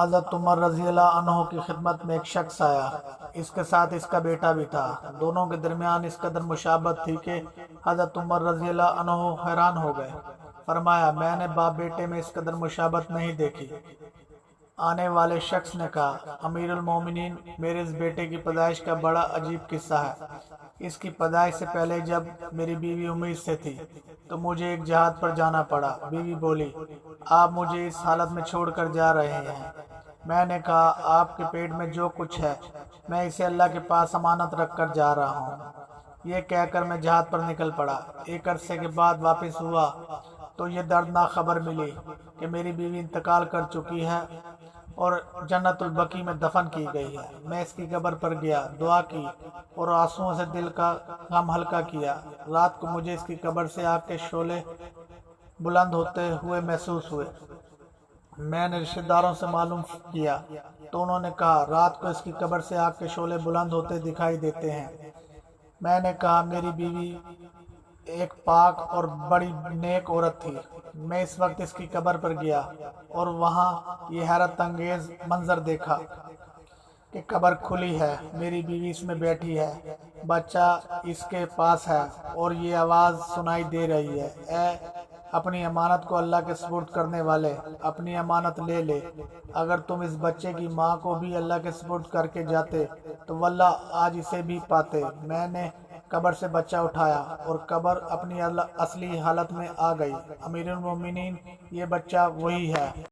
حضرت عمر رضی اللہ عنہ کی خدمت میں ایک شخص آیا، اس کے ساتھ اس کا بیٹا بھی تھا۔ دونوں کے درمیان اس قدر مشابہت تھی کہ حضرت عمر رضی اللہ عنہ حیران ہو گئے۔ فرمایا، میں نے باپ بیٹے میں اس قدر مشابہت نہیں دیکھی۔ آنے والے شخص نے کہا، امیر المومنین، میرے اس بیٹے کی پیدائش کا بڑا عجیب قصہ ہے۔ اس کی پیدائش سے پہلے جب میری بیوی امید سے تھی تو مجھے ایک جہاد پر جانا پڑا۔ بیوی بولی، آپ مجھے اس حالت میں چھوڑ کر جا رہے ہیں؟ میں نے کہا، آپ کے پیٹ میں جو کچھ ہے میں اسے اللہ کے پاس امانت رکھ کر جا رہا ہوں۔ یہ کہہ کر میں جہاد پر نکل پڑا۔ ایک عرصے کے بعد واپس ہوا تو یہ دردناک خبر ملی کہ میری بیوی انتقال کر چکی ہے اور جنت البقیع میں دفن کی گئی ہے۔ میں اس کی قبر پر گیا، دعا کی اور آنسوؤں سے دل کا غم ہلکا کیا۔ رات کو مجھے اس کی قبر سے آگ کے شعلے بلند ہوتے ہوئے محسوس ہوئے۔ میں نے رشتہ داروں سے معلوم کیا تو انہوں نے کہا، رات کو اس کی قبر سے آگ کے شعلے بلند ہوتے دکھائی دیتے ہیں۔ میں نے کہا، میری بیوی ایک پاک اور بڑی نیک عورت تھی۔ میں اس وقت اس کی قبر پر گیا اور وہاں یہ حیرت انگیز منظر دیکھا کہ قبر کھلی ہے، میری بیوی اس میں بیٹھی ہے، بچہ اس کے پاس ہے اور یہ آواز سنائی دے رہی ہے، اے اپنی امانت کو اللہ کے سپرد کرنے والے، اپنی امانت لے لے۔ اگر تم اس بچے کی ماں کو بھی اللہ کے سپرد کر کے جاتے تو واللہ آج اسے بھی پاتے۔ میں نے قبر سے بچہ اٹھایا اور قبر اپنی اصلی حالت میں آ گئی۔ امیر المومنین، یہ بچہ وہی ہے۔